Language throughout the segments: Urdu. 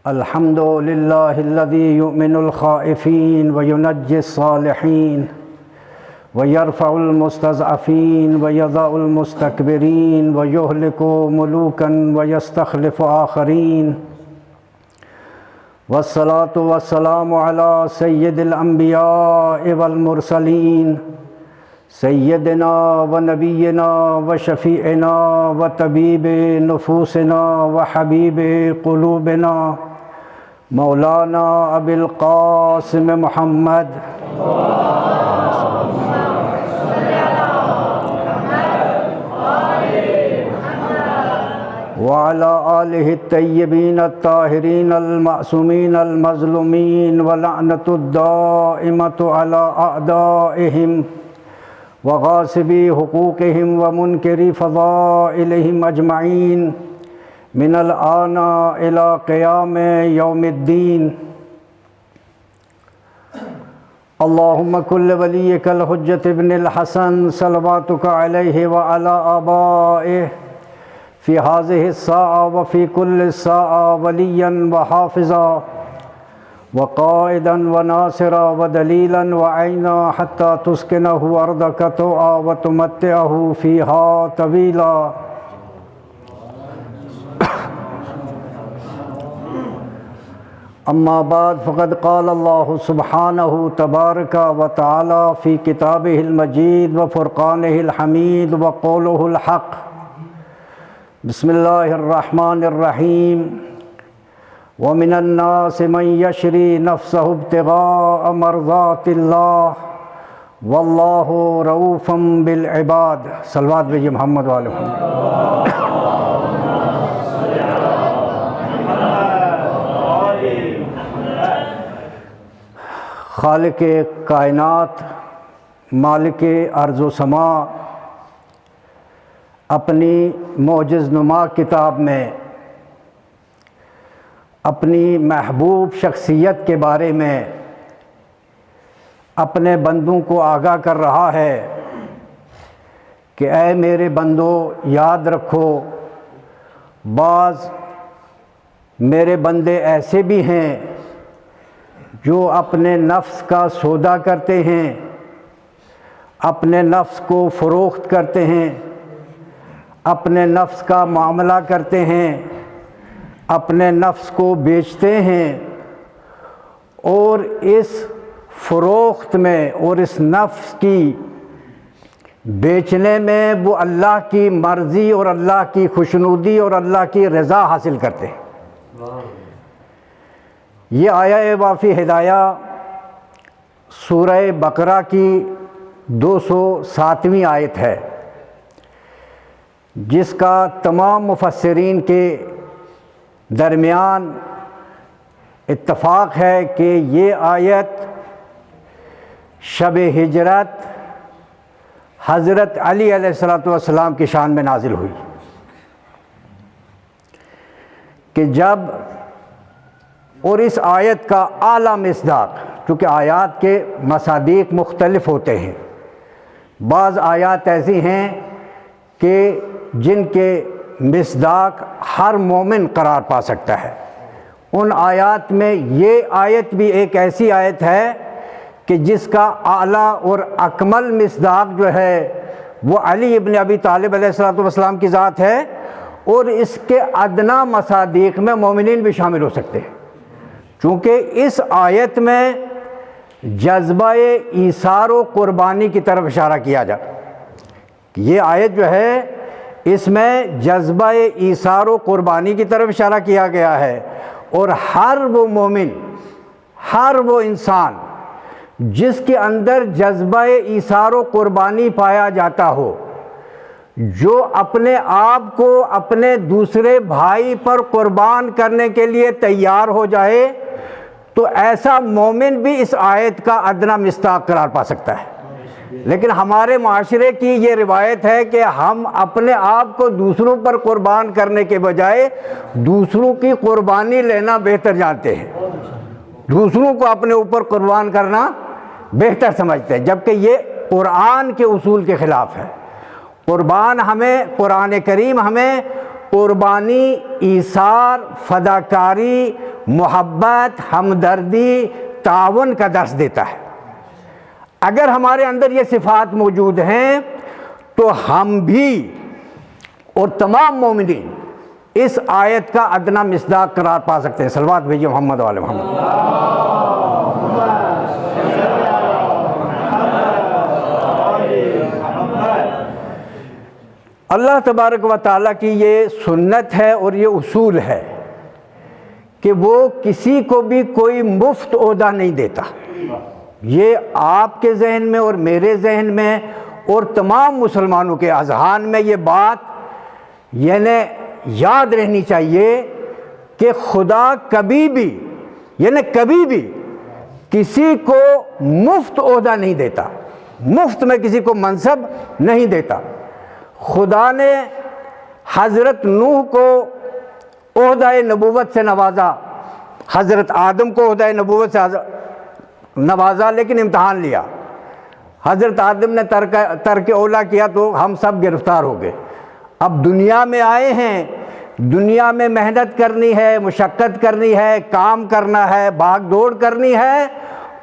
الحمد لله الذي يؤمن الخائفين وينجي الصالحين ويرفع المستضعفين ويضع المستكبرين ويهلك ملوكا ويستخلف آخرين، والصلاة والسلام على سيد الأنبياء والمرسلين سيدنا ونبينا وشفيعنا وطبيب نفوسنا وحبيب قلوبنا مولانا أبي القاسم محمد وعلى آله الطيبين الطاهرين المعصومين المظلومين ولعنة الدائمة على أعدائهم وغاصبي حقوقهم ومنكري فضائلهم أجمعين من الآن إلى قيام يوم الدين. اللهم كل وليك الحجة ابن الحسن صلواتك عليه وعلى آبائه في هذه الساعة وفي كل ساعة وليا وحافظا وقائدا وناصرا ودليلا وعينا حتى تسكنه أرضك طوعا وتمتعه فيها طويلا. أما بعد فقد قال الله سبحانه تبارك وتعالى في كتابه المجيد وفرقانه الحميد وقوله الحق. بسم الله الرحمن الرحيم. ومن الناس من يشري نفسه ابتغاء مرضات الله والله رؤوف بالعباد. صلوات بھیجیے محمد وآل محمد. خالق کائنات مالک ارض و سماء اپنی معجز نما کتاب میں اپنی محبوب شخصیت کے بارے میں اپنے بندوں کو آگاہ کر رہا ہے کہ اے میرے بندو یاد رکھو، بعض میرے بندے ایسے بھی ہیں جو اپنے نفس کا سودا کرتے ہیں، اپنے نفس کو فروخت کرتے ہیں، اپنے نفس کا معاملہ کرتے ہیں، اپنے نفس کو بیچتے ہیں، اور اس فروخت میں اور اس نفس کی بیچنے میں وہ اللہ کی مرضی اور اللہ کی خوشنودی اور اللہ کی رضا حاصل کرتے ہیں. یہ آیہ وافی ہدایہ سورہ بقرہ کی 207ویں آیت ہے، جس کا تمام مفسرین کے درمیان اتفاق ہے کہ یہ آیت شب ہجرت حضرت علی علیہ السلام کی شان میں نازل ہوئی کہ جب، اور اس آیت کا اعلیٰ مصداق، چونکہ آیات کے مصادیق مختلف ہوتے ہیں، بعض آیات ایسی ہیں کہ جن کے مصداق ہر مومن قرار پا سکتا ہے. ان آیات میں یہ آیت بھی ایک ایسی آیت ہے کہ جس کا اعلیٰ اور اکمل مصداق جو ہے وہ علی ابن ابی طالب علیہ السلام کی ذات ہے، اور اس کے ادنا مصادیق میں مومنین بھی شامل ہو سکتے ہیں، چونکہ اس آیت میں جذبہ ایثار و قربانی کی طرف اشارہ کیا جائے. یہ آیت جو ہے اس میں جذبہ ایثار و قربانی کی طرف اشارہ کیا گیا ہے، اور ہر وہ مومن، ہر وہ انسان جس کے اندر جذبہ ایثار و قربانی پایا جاتا ہو، جو اپنے آپ کو اپنے دوسرے بھائی پر قربان کرنے کے لیے تیار ہو جائے، تو ایسا مومن بھی اس آیت کا ادنا مصداق قرار پا سکتا ہے. لیکن ہمارے معاشرے کی یہ روایت ہے کہ ہم اپنے آپ کو دوسروں پر قربان کرنے کے بجائے دوسروں کی قربانی لینا بہتر جانتے ہیں، دوسروں کو اپنے اوپر قربان کرنا بہتر سمجھتے ہیں، جبکہ یہ قرآن کے اصول کے خلاف ہے. قرآن کریم ہمیں قربانی، ایثار، فداکاری محبت، ہمدردی، تعاون کا درس دیتا ہے۔ اگر ہمارے اندر یہ صفات موجود ہیں تو ہم بھی اور تمام مومنین اس آیت کا ادنا مصداق قرار پا سکتے ہیں۔ صلوات بھیجیے محمد وعلی محمد۔ اللہ تبارک و تعالیٰ کی یہ سنت ہے اور یہ اصول ہے کہ وہ کسی کو بھی کوئی مفت عہدہ نہیں دیتا۔ یہ آپ کے ذہن میں اور میرے ذہن میں اور تمام مسلمانوں کے اذہان میں یہ بات یعنی یاد رہنی چاہیے کہ خدا کبھی بھی کسی کو مفت عہدہ نہیں دیتا، مفت میں کسی کو منصب نہیں دیتا۔ خدا نے حضرت نوح کو عہدہ نبوت سے نوازا، حضرت آدم کو عہدہ نبوت سے نوازا، لیکن امتحان لیا۔ حضرت آدم نے ترک اولا کیا تو ہم سب گرفتار ہو گئے۔ اب دنیا میں آئے ہیں، دنیا میں محنت کرنی ہے، مشقت کرنی ہے، کام کرنا ہے، بھاگ دوڑ کرنی ہے،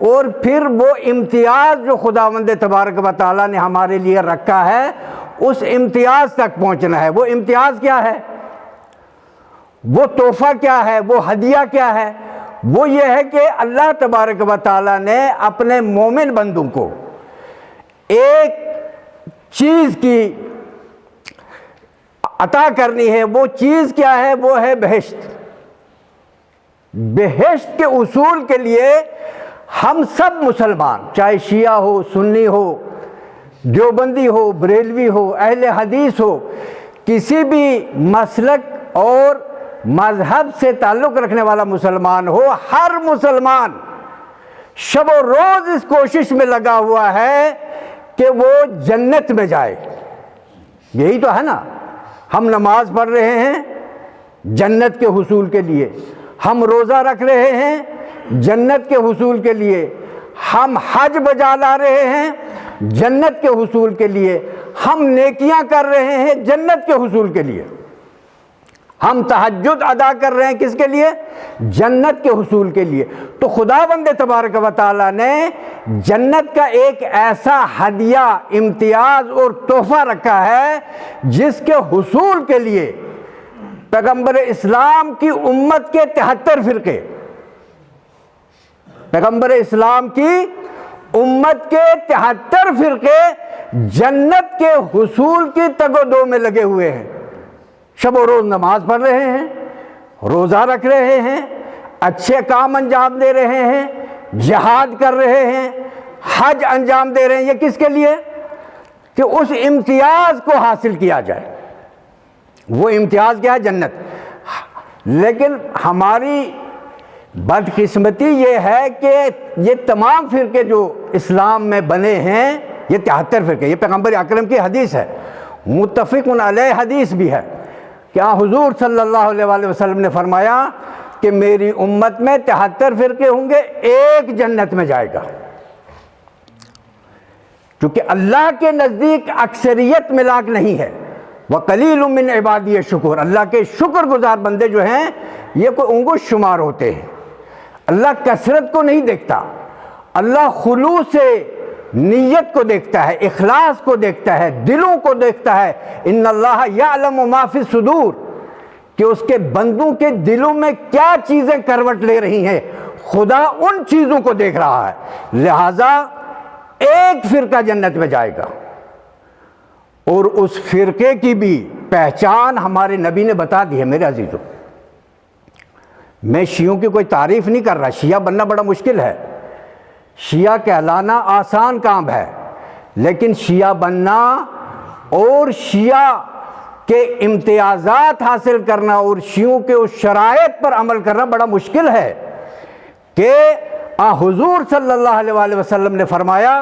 اور پھر وہ امتیاز جو خداوند تبارک و تعالیٰ نے ہمارے لیے رکھا ہے اس امتیاز تک پہنچنا ہے۔ وہ امتیاز کیا ہے؟ وہ تحفہ کیا ہے؟ وہ ہدیہ کیا ہے؟ وہ یہ ہے کہ اللہ تبارک و تعالیٰ نے اپنے مومن بندوں کو ایک چیز کی عطا کرنی ہے۔ وہ چیز کیا ہے؟ وہ ہے بہشت۔ بہشت کے اصول کے لیے ہم سب مسلمان، چاہے شیعہ ہو، سنی ہو، دیوبندی ہو، بریلوی ہو، اہل حدیث ہو، کسی بھی مسلک اور مذہب سے تعلق رکھنے والا مسلمان ہو، ہر مسلمان شب و روز اس کوشش میں لگا ہوا ہے کہ وہ جنت میں جائے۔ یہی تو ہے نا، ہم نماز پڑھ رہے ہیں جنت کے حصول کے لیے، ہم روزہ رکھ رہے ہیں جنت کے حصول کے لیے، ہم حج بجا لا رہے ہیں جنت کے حصول کے لیے، ہم نیکیاں کر رہے ہیں جنت کے حصول کے لیے، ہم تہجد ادا کر رہے ہیں کس کے لیے؟ جنت کے حصول کے لیے۔ تو خداوند تبارک و تعالیٰ نے جنت کا ایک ایسا ہدیہ، امتیاز اور تحفہ رکھا ہے جس کے حصول کے لیے پیغمبر اسلام کی امت کے 73 فرقے، پیغمبر اسلام کی امت کے 73 فرقے جنت کے حصول کی تگ و دو میں لگے ہوئے ہیں۔ شب و روز نماز پڑھ رہے ہیں، روزہ رکھ رہے ہیں، اچھے کام انجام دے رہے ہیں، جہاد کر رہے ہیں، حج انجام دے رہے ہیں۔ یہ کس کے لیے؟ کہ اس امتیاز کو حاصل کیا جائے۔ وہ امتیاز کیا ہے؟ جنت۔ لیکن ہماری بدقسمتی یہ ہے کہ یہ تمام فرقے جو اسلام میں بنے ہیں، یہ 73 فرقے، یہ پیغمبر اکرم کی حدیث ہے، متفق علیہ حدیث بھی ہے کہ حضور صلی اللہ علیہ وآلہ وسلم نے فرمایا کہ میری امت میں 73 فرقے ہوں گے، ایک جنت میں جائے گا۔ چونکہ اللہ کے نزدیک اکثریت ملاک نہیں ہے، وَقَلِيلٌ مِّنْ عِبَادِيَ الشُّكُورُ، اللہ کے شکر گزار بندے جو ہیں یہ کوئی انگشت شمار ہوتے ہیں۔ اللہ کثرت کو نہیں دیکھتا، اللہ خلوص سے نیت کو دیکھتا ہے، اخلاص کو دیکھتا ہے، دلوں کو دیکھتا ہے۔ ان اللہ یعلم ما فی الصدور، کہ اس کے بندوں کے دلوں میں کیا چیزیں کروٹ لے رہی ہیں، خدا ان چیزوں کو دیکھ رہا ہے۔ لہٰذا ایک فرقہ جنت میں جائے گا، اور اس فرقے کی بھی پہچان ہمارے نبی نے بتا دی ہے۔ میرے عزیزوں، میں شیعوں کی کوئی تعریف نہیں کر رہا، شیعہ بننا بڑا مشکل ہے، شیعہ کہلانا آسان کام ہے، لیکن شیعہ بننا اور شیعہ کے امتیازات حاصل کرنا اور شیعوں کے اس شرائط پر عمل کرنا بڑا مشکل ہے کہ حضور صلی اللہ علیہ وآلہ وسلم نے فرمایا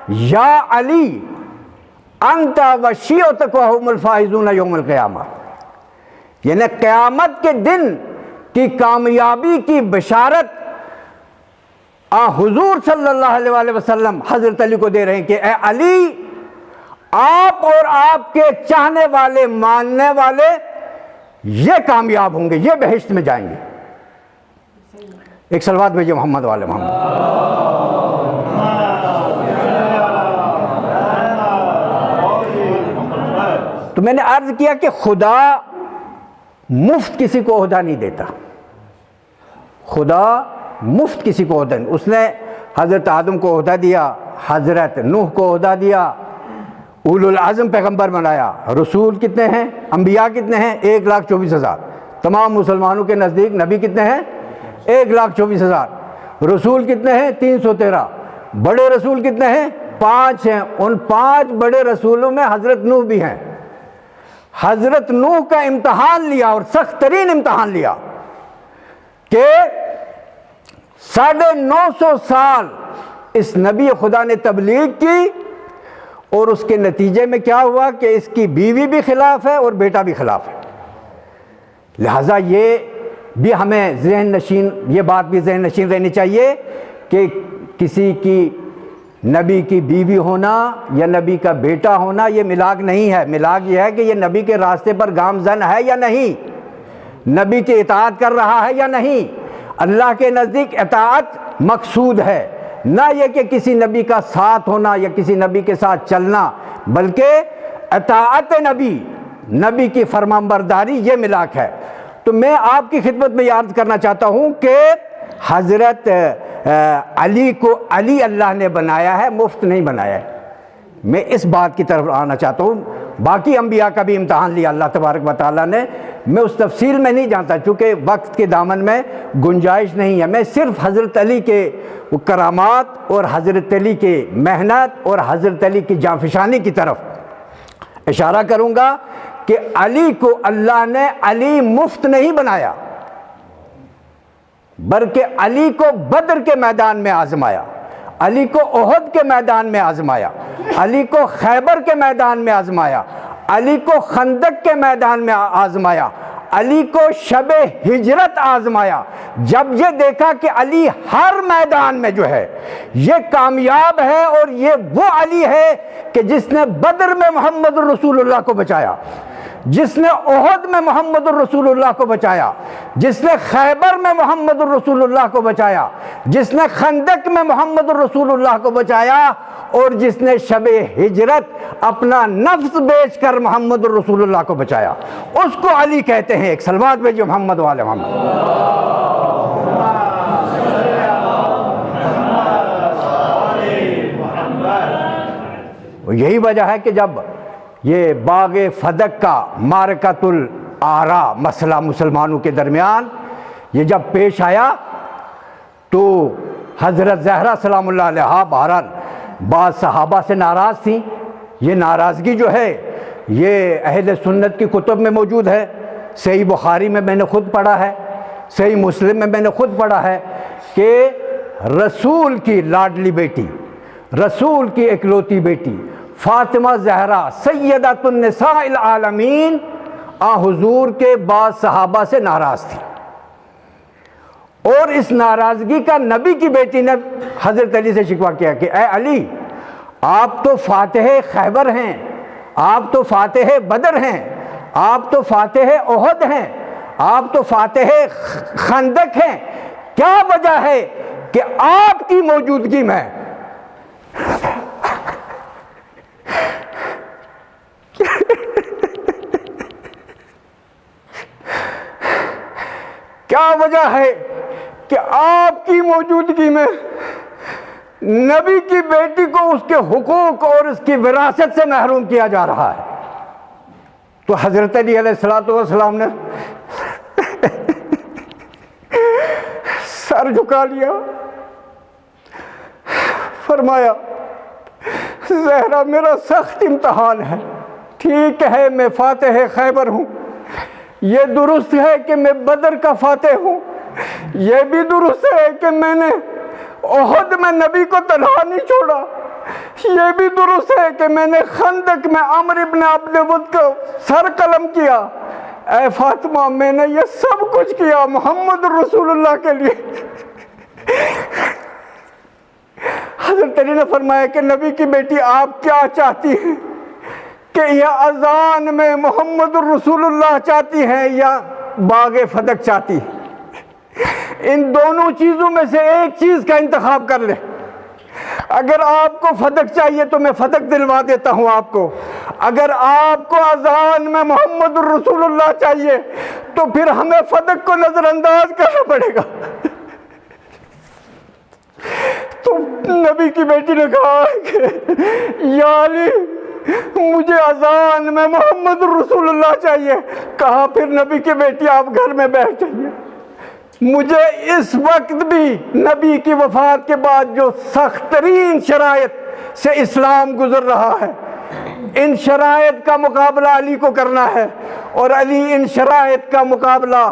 یا علی انت و شیعتک وهم الفائزون یوم القیامہ، یعنی قیامت کے دن کی کامیابی کی بشارت حضور صلی اللہ علیہ وآلہ وسلم حضرت علی کو دے رہے ہیں کہ اے علی، آپ اور آپ کے چاہنے والے، ماننے والے یہ کامیاب ہوں گے، یہ بہشت میں جائیں گے۔ ایک صلوات بھیجیے محمد والے محمد۔ تو میں نے عرض کیا کہ خدا مفت کسی کو عہدہ نہیں دیتا، خدا مفت کسی کو عہدہ نہیں۔ اس نے حضرت آدم کو عہدہ دیا، حضرت نوح کو عہدہ دیا، اولو العزم پیغمبر بنایا۔ رسول کتنے ہیں؟ انبیاء کتنے ہیں؟ 1,24,000۔ تمام مسلمانوں کے نزدیک نبی کتنے ہیں؟ 1,24,000۔ رسول کتنے ہیں؟ 313۔ بڑے رسول کتنے ہیں؟ 5 ہیں۔ ان 5 بڑے رسولوں میں حضرت نوح بھی ہیں۔ حضرت نوح کا امتحان لیا، اور سخت ترین امتحان لیا، کہ 950 سال اس نبی خدا نے تبلیغ کی، اور اس کے نتیجے میں کیا ہوا کہ اس کی بیوی بھی خلاف ہے اور بیٹا بھی خلاف ہے۔ لہٰذا یہ بھی ہمیں ذہن نشین، یہ بات بھی ذہن نشین رہنی چاہیے کہ کسی کی نبی کی بیوی ہونا یا نبی کا بیٹا ہونا یہ ملاک نہیں ہے۔ ملاک یہ ہے کہ یہ نبی کے راستے پر گامزن ہے یا نہیں، نبی کی اطاعت کر رہا ہے یا نہیں۔ اللہ کے نزدیک اطاعت مقصود ہے، نہ یہ کہ کسی نبی کا ساتھ ہونا یا کسی نبی کے ساتھ چلنا، بلکہ اطاعت نبی، نبی کی فرمانبرداری، یہ ملاک ہے۔ تو میں آپ کی خدمت میں یہ عرض کرنا چاہتا ہوں کہ حضرت علی کو علی اللہ نے بنایا ہے، مفت نہیں بنایا ہے۔ میں اس بات کی طرف آنا چاہتا ہوں۔ باقی انبیاء کا بھی امتحان لیا اللہ تبارک و تعالیٰ نے، میں اس تفصیل میں نہیں جانتا چونکہ وقت کے دامن میں گنجائش نہیں ہے۔ میں صرف حضرت علی کے کرامات اور حضرت علی کے محنت اور حضرت علی کی جانفشانی کی طرف اشارہ کروں گا کہ علی کو اللہ نے علی مفت نہیں بنایا، بلکہ علی کو بدر کے میدان میں آزمایا، علی کو احد کے میدان میں آزمایا، علی کو خیبر کے میدان میں آزمایا، علی کو خندق کے میدان میں آزمایا، علی کو شب ہجرت آزمایا۔ جب یہ دیکھا کہ علی ہر میدان میں جو ہے یہ کامیاب ہے، اور یہ وہ علی ہے کہ جس نے بدر میں محمد الرسول اللہ کو بچایا، جس نے احد میں محمد الرسول اللہ کو بچایا، جس نے خیبر میں محمد الرسول اللہ کو بچایا، جس نے خندق میں محمد الرسول اللہ کو بچایا، اور جس نے شب ہجرت اپنا نفس بیچ کر محمد الرسول اللہ کو بچایا، اس کو علی کہتے ہیں۔ ایک صلوات بھیجیے محمد والے محمد۔ یہی وجہ ہے کہ جب یہ باغ فدق کا معرکۃ الآرا مسئلہ مسلمانوں کے درمیان یہ جب پیش آیا، تو حضرت زہرا سلام اللہ علیہا بہرحال بعض صحابہ سے ناراض تھیں۔ یہ ناراضگی جو ہے یہ اہل سنت کی کتب میں موجود ہے، صحیح بخاری میں میں نے خود پڑھا ہے، صحیح مسلم میں میں نے خود پڑھا ہے کہ رسول کی لاڈلی بیٹی، رسول کی اکلوتی بیٹی فاطمہ زہرا سیدۃ النساء العالمین حضور کے بعض صحابہ سے ناراض تھی، اور اس ناراضگی کا نبی کی بیٹی نے حضرت علی سے شکوہ کیا کہ اے علی، آپ تو فاتح خیبر ہیں، آپ تو فاتح بدر ہیں، آپ تو فاتح احد ہیں، آپ تو فاتح خندق ہیں، کیا وجہ ہے کہ آپ کی موجودگی میں کیا وجہ ہے کہ آپ کی موجودگی میں نبی کی بیٹی کو اس کے حقوق اور اس کی وراثت سے محروم کیا جا رہا ہے؟ تو حضرت علی علیہ السلام نے سر جھکا لیا، فرمایا زہرا میرا سخت امتحان ہے، ٹھیک ہے میں فاتح خیبر ہوں، یہ درست ہے کہ میں بدر کا فاتح ہوں، یہ بھی درست ہے کہ میں نے احد میں نبی کو تنہا نہیں چھوڑا، یہ بھی درست ہے کہ میں نے خندق میں عمرو ابن عبد ود کو سر قلم کیا۔ اے فاطمہ، میں نے یہ سب کچھ کیا محمد رسول اللہ کے لیے۔ حضرت علی نے فرمایا کہ نبی کی بیٹی آپ کیا چاہتی ہیں، کہ یہ اذان میں محمد الرسول اللہ چاہتی ہیں یا باغ فدق چاہتی ہیں؟ ان دونوں چیزوں میں سے ایک چیز کا انتخاب کر لیں۔ اگر آپ کو فتق چاہیے تو میں فتق دلوا دیتا ہوں آپ کو، اگر آپ کو اذان میں محمد الرسول اللہ چاہیے تو پھر ہمیں فتق کو نظر انداز کرنا پڑے گا۔ تو نبی کی بیٹی نے کہا کہ یا علی مجھے اذان میں محمد الرسول اللہ چاہیے۔ کہا پھر نبی کی بیٹی آپ گھر میں بیٹھ جائیے، مجھے اس وقت بھی نبی کی وفات کے بعد جو سخت ترین شرائط سے اسلام گزر رہا ہے، ان شرائط کا مقابلہ علی کو کرنا ہے، اور علی ان شرائط کا مقابلہ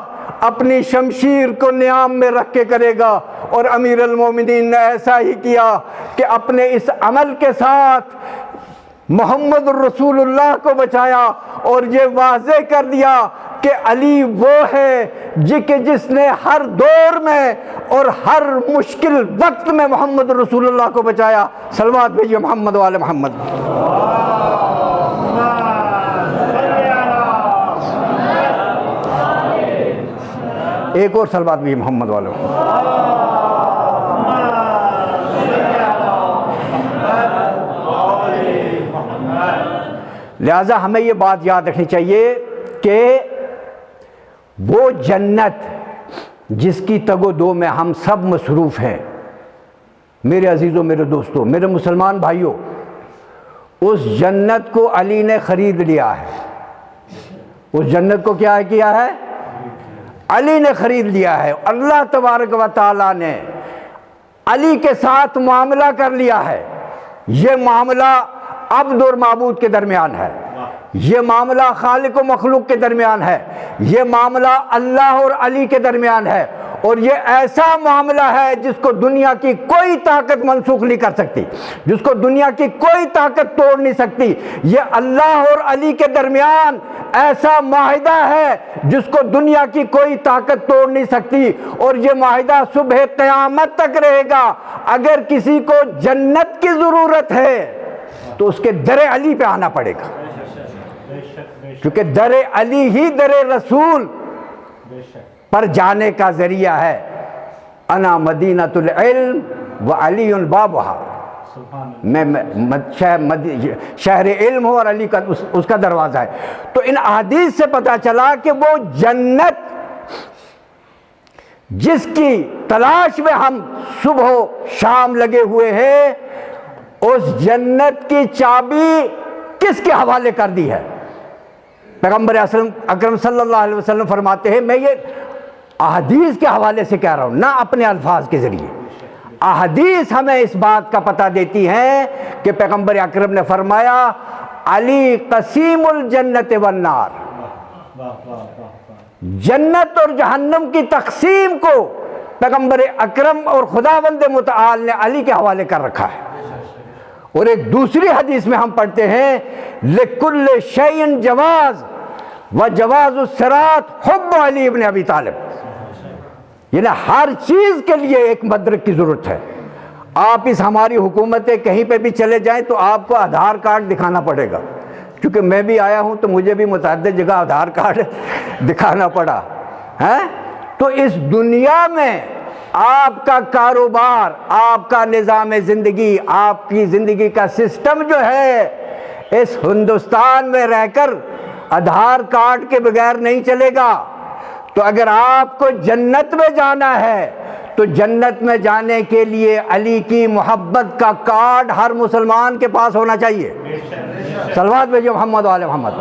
اپنی شمشیر کو نیام میں رکھ کے کرے گا۔ اور امیر المومنین نے ایسا ہی کیا کہ اپنے اس عمل کے ساتھ محمد الرسول اللہ کو بچایا، اور یہ واضح کر دیا کہ علی وہ ہے جس نے ہر دور میں اور ہر مشکل وقت میں محمد الرسول اللہ کو بچایا۔ صلوات بھیجیے محمد وآل محمد۔ ایک اور صلوات بھیجیے محمد وآل محمد۔ لہذا ہمیں یہ بات یاد رکھنی چاہیے کہ وہ جنت جس کی تگ و دو میں ہم سب مصروف ہیں، میرے عزیزوں، میرے دوستوں، میرے مسلمان بھائیوں، اس جنت کو علی نے خرید لیا ہے۔ اس جنت کو کیا کیا ہے؟ علی نے خرید لیا ہے۔ اللہ تبارک و تعالیٰ نے علی کے ساتھ معاملہ کر لیا ہے۔ یہ معاملہ عبد اور معبود کے درمیان ہے، یہ معاملہ خالق و مخلوق کے درمیان ہے، یہ معاملہ اللہ اور علی کے درمیان ہے، اور یہ ایسا معاملہ ہے جس کو دنیا کی کوئی طاقت منسوخ نہیں کر سکتی، جس کو دنیا کی کوئی طاقت توڑ نہیں سکتی۔ یہ اللہ اور علی کے درمیان ایسا معاہدہ ہے جس کو دنیا کی کوئی طاقت توڑ نہیں سکتی، اور یہ معاہدہ صبح قیامت تک رہے گا۔ اگر کسی کو جنت کی ضرورت ہے تو اس کے در علی پہ آنا پڑے گا، کیونکہ در علی ہی در رسول پر جانے کا ذریعہ ہے۔ انا مدینۃ العلم وعلی بابہا، میں شہر علم ہوں اور علی کا اس کا دروازہ ہے۔ تو ان احادیث سے پتہ چلا کہ وہ جنت جس کی تلاش میں ہم صبح و شام لگے ہوئے ہیں، اس جنت کی چابی کس کے حوالے کر دی ہے؟ پیغمبر اکرم صلی اللہ علیہ وسلم فرماتے ہیں، میں یہ احادیث کے حوالے سے کہہ رہا ہوں، نہ اپنے الفاظ کے ذریعے۔ احادیث ہمیں اس بات کا پتہ دیتی ہیں کہ پیغمبر اکرم نے فرمایا علی قسیم الجنت والنار، جنت اور جہنم کی تقسیم کو پیغمبر اکرم اور خداوند متعال نے علی کے حوالے کر رکھا ہے۔ اور ایک دوسری حدیث میں ہم پڑھتے ہیں لِكُلِّ شَيْءٍ جواز وجواز الصراط حب علی ابن ابی طالب، یعنی ہر چیز کے لیے ایک مدرک کی ضرورت ہے۔ آپ اس ہماری حکومتیں کہیں پہ بھی چلے جائیں تو آپ کو آدھار کارڈ دکھانا پڑے گا، کیونکہ میں بھی آیا ہوں تو مجھے بھی متعدد جگہ آدھار کارڈ دکھانا پڑا ہے۔ تو اس دنیا میں آپ کا کاروبار، آپ کا نظام زندگی، آپ کی زندگی کا سسٹم جو ہے، اس ہندوستان میں رہ کر آدھار کارڈ کے بغیر نہیں چلے گا۔ تو اگر آپ کو جنت میں جانا ہے تو جنت میں جانے کے لیے علی کی محبت کا کارڈ ہر مسلمان کے پاس ہونا چاہیے۔ صلوات بھیجو محمد وآل محمد۔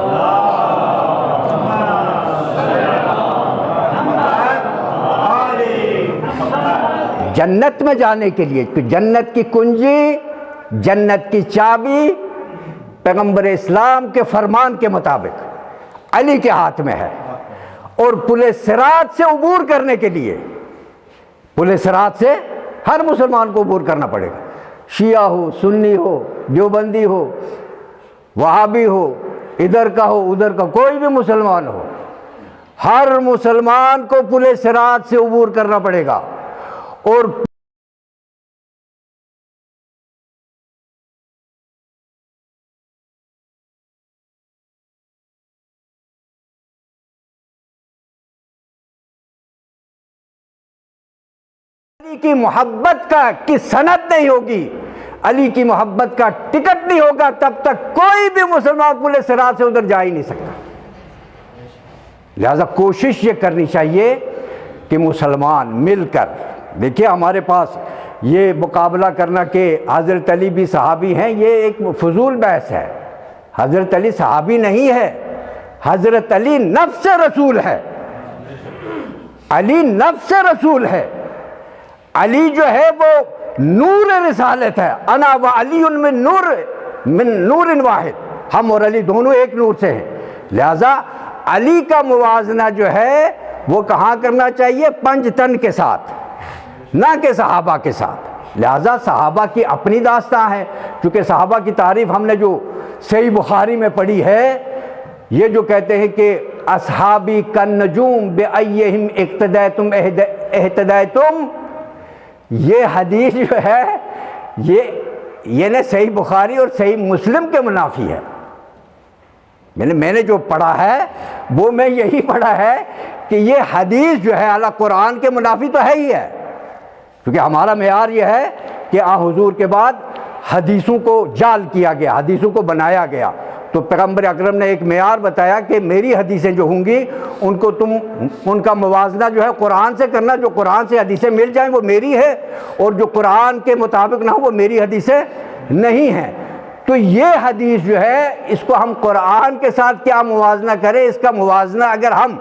جنت میں جانے کے لیے جنت کی کنجی، جنت کی چابی پیغمبر اسلام کے فرمان کے مطابق علی کے ہاتھ میں ہے، اور پل صراط سے عبور کرنے کے لیے، پل صراط سے ہر مسلمان کو عبور کرنا پڑے گا، شیعہ ہو، سنی ہو، دیوبندی ہو، وہابی ہو، ادھر کا ہو ادھر کا، کوئی بھی مسلمان ہو، ہر مسلمان کو پل صراط سے عبور کرنا پڑے گا۔ اور علی کی محبت کی سند نہیں ہوگی، علی کی محبت کا ٹکٹ نہیں ہوگا، تب تک کوئی بھی مسلمان پورے صراط سے ادھر جا ہی نہیں سکتا۔ لہذا کوشش یہ کرنی چاہیے کہ مسلمان مل کر، دیکھیے ہمارے پاس یہ مقابلہ کرنا کہ حضرت علی بھی صحابی ہیں، یہ ایک فضول بحث ہے۔ حضرت علی صحابی نہیں ہے، حضرت علی نفس رسول ہے، علی نفس رسول ہے۔ علی جو ہے وہ نور رسالت ہے، انا و علی من نور واحد، ہم اور علی دونوں ایک نور سے ہیں۔ لہذا علی کا موازنہ جو ہے وہ کہاں کرنا چاہیے؟ پنج تن کے ساتھ، نہ کہ صحابہ کے ساتھ۔ لہذا صحابہ کی اپنی داستان ہے، کیونکہ صحابہ کی تعریف ہم نے جو صحیح بخاری میں پڑھی ہے، یہ جو کہتے ہیں کہ اصحابی کالنجوم بأیہم اقتدیتم اہتدیتم، یہ حدیث جو ہے یہ نے صحیح بخاری اور صحیح مسلم کے منافی ہے۔ میں نے جو پڑھا ہے وہ میں یہی پڑھا ہے کہ یہ حدیث جو ہے اعلیٰ قرآن کے منافی تو ہے ہی ہے، کیونکہ ہمارا معیار یہ ہے کہ حضور کے بعد حدیثوں کو جعل کیا گیا، حدیثوں کو بنایا گیا۔ تو پیغمبر اکرم نے ایک معیار بتایا کہ میری حدیثیں جو ہوں گی ان کو تم ان کا موازنہ جو ہے قرآن سے کرنا، جو قرآن سے حدیثیں مل جائیں وہ میری ہے، اور جو قرآن کے مطابق نہ ہو وہ میری حدیثیں نہیں ہیں۔ تو یہ حدیث جو ہے اس کو ہم قرآن کے ساتھ کیا موازنہ کریں؟ اس کا موازنہ اگر ہم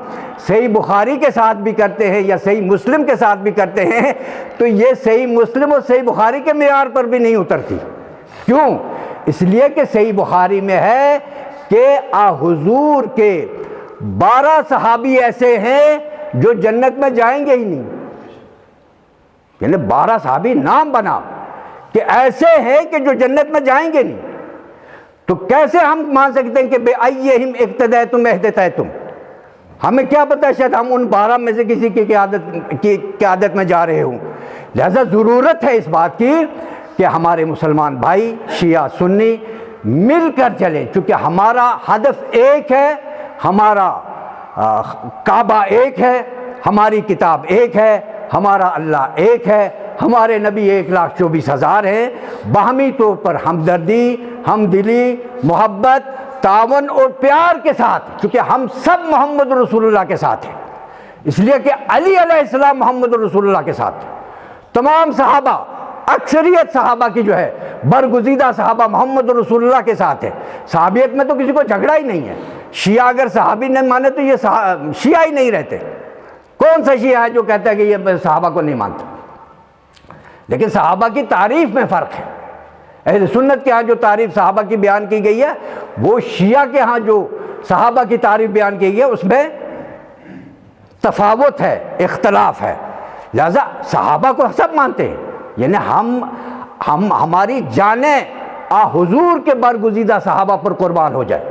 صحیح بخاری کے ساتھ بھی کرتے ہیں یا صحیح مسلم کے ساتھ بھی کرتے ہیں تو یہ صحیح مسلم اور صحیح بخاری کے معیار پر بھی نہیں اترتی۔ کیوں؟ اس لیے کہ صحیح بخاری میں ہے کہ حضور کے 12 صحابی ایسے ہیں جو جنت میں جائیں گے ہی نہیں، یعنی 12 صحابی نام بنا کہ ایسے ہیں کہ جو جنت میں جائیں گے نہیں۔ تو کیسے ہم مان سکتے ہیں کہ بأیہم اقتدیتم اہتدیتم؟ ہمیں کیا پتہ شاید ہم ان 12 میں سے کسی کی قیادت میں جا رہے ہوں۔ لہذا ضرورت ہے اس بات کی کہ ہمارے مسلمان بھائی شیعہ سنی مل کر چلیں، چونکہ ہمارا ہدف ایک ہے، ہمارا کعبہ ایک ہے، ہماری کتاب ایک ہے، ہمارا اللہ ایک ہے، ہمارے نبی 1,24,000 ہیں۔ باہمی طور پر ہمدردی، ہمدلی، محبت، تعاون اور پیار کے ساتھ، کیونکہ ہم سب محمد رسول اللہ کے ساتھ ہیں، اس لیے کہ علی علیہ السلام محمد رسول اللہ کے ساتھ، تمام صحابہ، اکثریت صحابہ کی جو ہے برگزیدہ صحابہ محمد رسول اللہ کے ساتھ ہے۔ صحابیت میں تو کسی کو جھگڑا ہی نہیں ہے۔ شیعہ اگر صحابی نہیں مانے تو یہ شیعہ ہی نہیں رہتے۔ کون سا شیعہ ہے جو کہتا ہے کہ یہ صحابہ کو نہیں مانتا؟ لیکن صحابہ کی تعریف میں فرق ہے۔ اہل سنت کے ہاں جو تعریف صحابہ کی بیان کی گئی ہے، وہ شیعہ کے ہاں جو صحابہ کی تعریف بیان کی گئی ہے اس میں تفاوت ہے، اختلاف ہے۔ لہذا صحابہ کو سب مانتے ہیں، یعنی ہماری جانیں حضور کے برگزیدہ صحابہ پر قربان ہو جائے،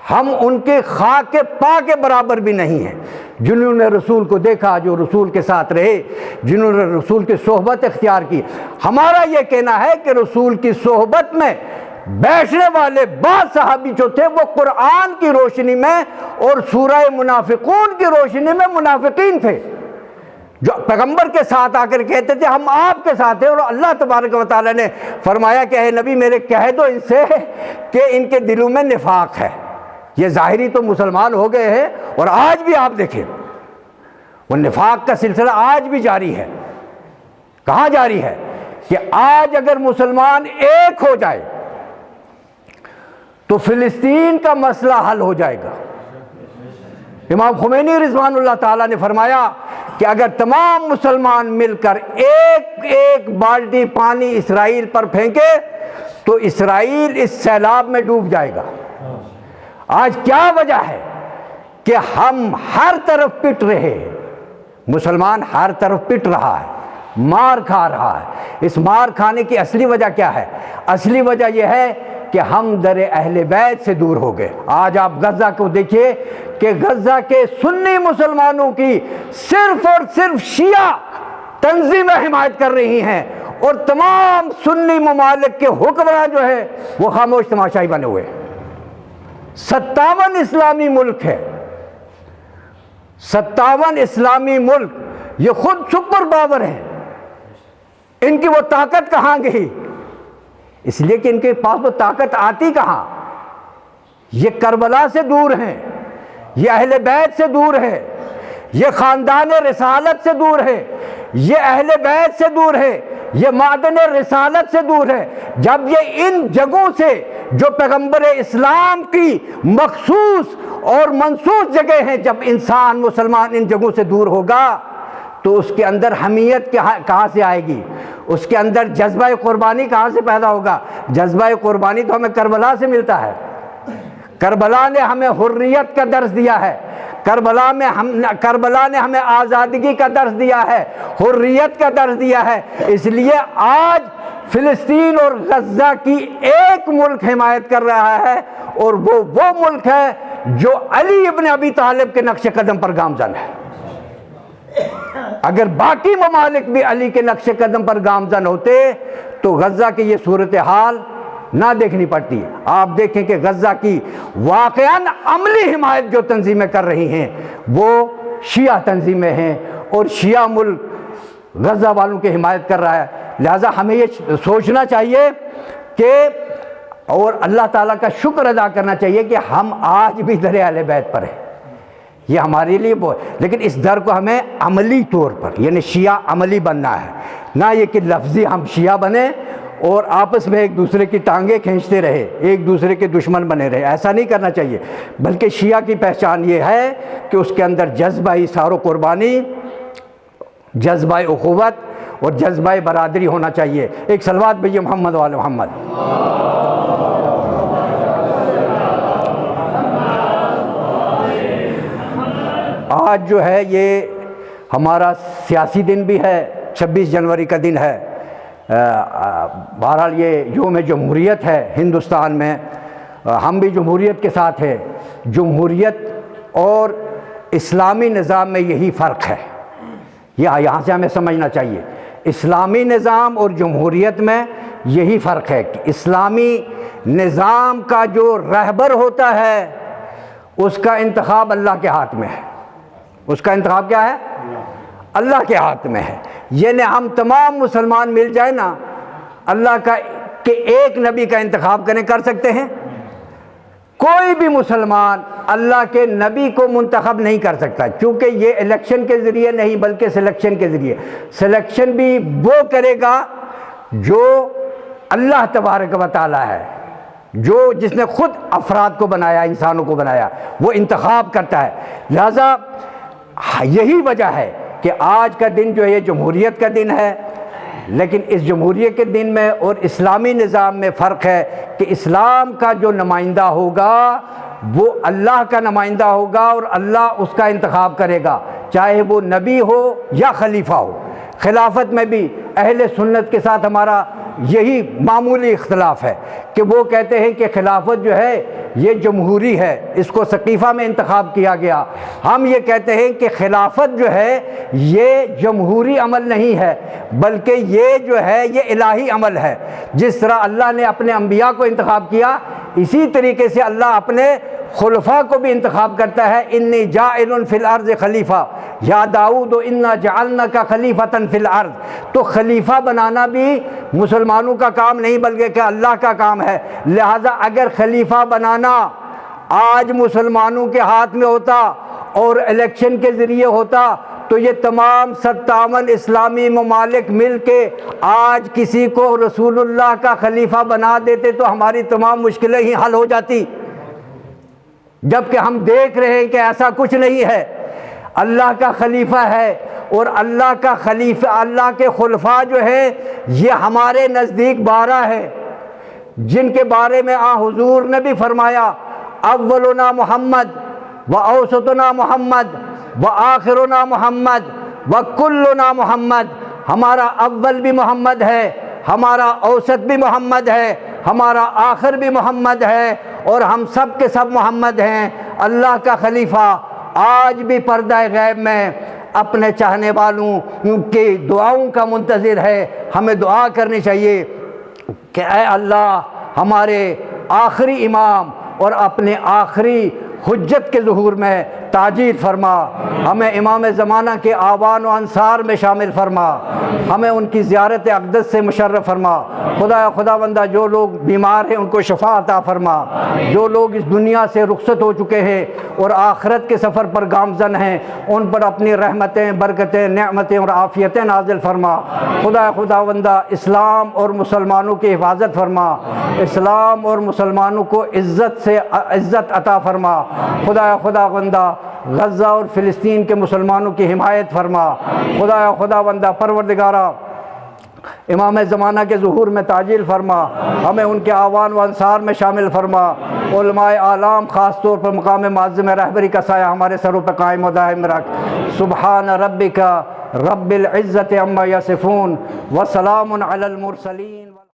ہم ان کے خاک کے پا کے برابر بھی نہیں ہیں۔ جنہوں نے رسول کو دیکھا، جو رسول کے ساتھ رہے، جنہوں نے رسول کی صحبت اختیار کی، ہمارا یہ کہنا ہے کہ رسول کی صحبت میں بیٹھنے والے بعض صحابی جو تھے وہ قرآن کی روشنی میں اور سورہ منافقون کی روشنی میں منافقین تھے، جو پیغمبر کے ساتھ آ کر کہتے تھے ہم آپ کے ساتھ ہیں، اور اللہ تبارک و تعالیٰ نے فرمایا کہ اے نبی میرے کہہ دو ان سے کہ ان کے دلوں میں نفاق ہے۔ یہ ظاہری تو مسلمان ہو گئے ہیں، اور آج بھی آپ دیکھیں وہ نفاق کا سلسلہ آج بھی جاری ہے۔ کہاں جاری ہے؟ کہ آج اگر مسلمان ایک ہو جائے تو فلسطین کا مسئلہ حل ہو جائے گا۔ امام خمینی رضوان اللہ تعالیٰ نے فرمایا کہ اگر تمام مسلمان مل کر ایک بالٹی پانی اسرائیل پر پھینکے تو اسرائیل اس سیلاب میں ڈوب جائے گا۔ آج کیا وجہ ہے کہ ہم ہر طرف پٹ رہے ہیں، مسلمان ہر طرف پٹ رہا ہے، مار کھا رہا ہے۔ اس مار کھانے کی اصلی وجہ کیا ہے؟ اصلی وجہ یہ ہے کہ ہم در اہل بیت سے دور ہو گئے۔ آج آپ غزہ کو دیکھیے کہ غزہ کے سنی مسلمانوں کی صرف اور صرف شیعہ تنظیمیں حمایت کر رہی ہیں، اور تمام سنی ممالک کے حکمراں جو ہیں وہ خاموش تماشائی بنے ہوئے۔ 57 اسلامی ملک ہے، 57 اسلامی ملک، یہ خود سپر پاور ہیں، ان کی وہ طاقت کہاں گئی؟ اس لیے کہ ان کے پاس وہ طاقت آتی کہاں؟ یہ کربلا سے دور ہیں، یہ اہل بیت سے دور ہے، یہ خاندان رسالت سے دور ہے، یہ اہل بیت سے دور ہے، یہ معدن رسالت سے دور ہے۔ جب یہ ان جگہوں سے جو پیغمبر اسلام کی مخصوص اور منصوص جگہ ہیں، جب انسان مسلمان ان جگہوں سے دور ہوگا تو اس کے اندر حمیت کہاں سے آئے گی؟ اس کے اندر جذبہ قربانی کہاں سے پیدا ہوگا؟ جذبہ قربانی تو ہمیں کربلا سے ملتا ہے۔ کربلا نے ہمیں حریت کا درس دیا ہے، کربلا نے ہمیں آزادگی کا درس دیا ہے، حریت کا درس دیا ہے۔ اس لیے آج فلسطین اور غزہ کی ایک ملک حمایت کر رہا ہے، اور وہ ملک ہے جو علی ابن ابی طالب کے نقش قدم پر گامزن ہے۔ اگر باقی ممالک بھی علی کے نقش قدم پر گامزن ہوتے تو غزہ کی یہ صورتحال نہ دیکھنی پڑتی۔ آپ دیکھیں کہ غزہ کی واقعاً عملی حمایت جو تنظیمیں کر رہی ہیں وہ شیعہ تنظیمیں ہیں، اور شیعہ ملک غزہ والوں کی حمایت کر رہا ہے۔ لہٰذا ہمیں یہ سوچنا چاہیے کہ اور اللہ تعالیٰ کا شکر ادا کرنا چاہیے کہ ہم آج بھی در اہل بیت پر ہیں۔ یہ ہمارے لیے لیکن اس در کو ہمیں عملی طور پر یعنی شیعہ عملی بننا ہے، نہ یہ کہ لفظی ہم شیعہ بنیں اور آپس میں ایک دوسرے کی ٹانگیں کھینچتے رہے، ایک دوسرے کے دشمن بنے رہے۔ ایسا نہیں کرنا چاہیے، بلکہ شیعہ کی پہچان یہ ہے کہ اس کے اندر جذبہ ایثار و قربانی، جذبہ اخوت اور جذبہ برادری ہونا چاہیے۔ ایک صلوات بھیجئے محمد وآل محمد۔ آج جو ہے یہ ہمارا سیاسی دن بھی ہے، 26 جنوری کا دن ہے۔ بہرحال یہ یوم جمہوریت ہے ہندوستان میں، ہم بھی جمہوریت کے ساتھ ہیں۔ جمہوریت اور اسلامی نظام میں یہی فرق ہے، یہاں سے ہمیں سمجھنا چاہیے۔ اسلامی نظام اور جمہوریت میں یہی فرق ہے کہ اسلامی نظام کا جو رہبر ہوتا ہے اس کا انتخاب اللہ کے ہاتھ میں ہے۔ اس کا انتخاب کیا ہے؟ اللہ کے ہاتھ میں ہے۔ یعنی ہم تمام مسلمان مل جائیں نا، اللہ کا کہ ایک نبی کا انتخاب کر سکتے ہیں؟ کوئی بھی مسلمان اللہ کے نبی کو منتخب نہیں کر سکتا، چونکہ یہ الیکشن کے ذریعے نہیں بلکہ سلیکشن کے ذریعے۔ سلیکشن بھی وہ کرے گا جو اللہ تبارک و تعالی ہے، جس نے خود افراد کو بنایا، انسانوں کو بنایا، وہ انتخاب کرتا ہے۔ لہذا یہی وجہ ہے کہ آج کا دن جو ہے یہ جمہوریت کا دن ہے، لیکن اس جمہوریت کے دن میں اور اسلامی نظام میں فرق ہے کہ اسلام کا جو نمائندہ ہوگا وہ اللہ کا نمائندہ ہوگا اور اللہ اس کا انتخاب کرے گا، چاہے وہ نبی ہو یا خلیفہ ہو۔ خلافت میں بھی اہل سنت کے ساتھ ہمارا یہی معمولی اختلاف ہے کہ وہ کہتے ہیں کہ خلافت جو ہے یہ جمہوری ہے، اس کو سقیفہ میں انتخاب کیا گیا۔ ہم یہ کہتے ہیں کہ خلافت جو ہے یہ جمہوری عمل نہیں ہے بلکہ یہ جو ہے یہ الہی عمل ہے۔ جس طرح اللہ نے اپنے انبیاء کو انتخاب کیا، اسی طریقے سے اللہ اپنے خلفاء کو بھی انتخاب کرتا ہے۔ انی جاعل فی الارض خلیفہ یا داؤد انا جعلناک خلیفۃ فی الارض۔ تو خلیفہ بنانا بھی مسلمانوں کا کام نہیں بلکہ کہ اللہ کا کام ہے۔ لہذا اگر خلیفہ بنانا آج مسلمانوں کے ہاتھ میں ہوتا اور الیکشن کے ذریعے ہوتا تو یہ تمام 57 اسلامی ممالک مل کے آج کسی کو رسول اللہ کا خلیفہ بنا دیتے تو ہماری تمام مشکلیں ہی حل ہو جاتی۔ جبکہ ہم دیکھ رہے ہیں کہ ایسا کچھ نہیں ہے، اللہ کا خلیفہ ہے، اور اللہ کا خلیفہ، اللہ کے خلفاء جو ہے یہ ہمارے نزدیک 12 ہے، جن کے بارے میں حضور نے بھی فرمایا اولنا محمد و اوسطنا محمد و آخرنا محمد و کلنا محمد۔ ہمارا اول بھی محمد ہے، ہمارا اوسط بھی محمد ہے، ہمارا آخر بھی محمد ہے، اور ہم سب کے سب محمد ہیں۔ اللہ کا خلیفہ آج بھی پردہ غیب میں اپنے چاہنے والوں کی دعاؤں کا منتظر ہے۔ ہمیں دعا کرنی چاہیے کہ اے اللہ ہمارے آخری امام اور اپنے آخری حجت کے ظہور میں تاجیل فرما، ہمیں امام زمانہ کے آوان و انصار میں شامل فرما، ہمیں ان کی زیارت اقدس سے مشرف فرما۔ خداوندہ جو لوگ بیمار ہیں ان کو شفا عطا فرما، جو لوگ اس دنیا سے رخصت ہو چکے ہیں اور آخرت کے سفر پر گامزن ہیں ان پر اپنی رحمتیں، برکتیں، نعمتیں اور عافیتیں نازل فرما۔ خداوندہ اسلام اور مسلمانوں کی حفاظت فرما، اسلام اور مسلمانوں کو عزت عطا فرما۔ خداوندہ غزہ اور فلسطین کے مسلمانوں کی حمایت فرما۔ خداوندہ پروردگارہ امام زمانہ کے ظہور میں تعجیل فرما، ہمیں ان کے آوان و انصار میں شامل فرما۔ علماء اعلام خاص طور پر مقام معظم رہبری کا سایہ ہمارے سروں پہ قائم و دائم رکھ۔ سبحان ربک رب العزت عما یصفون وسلام علی المرسلین۔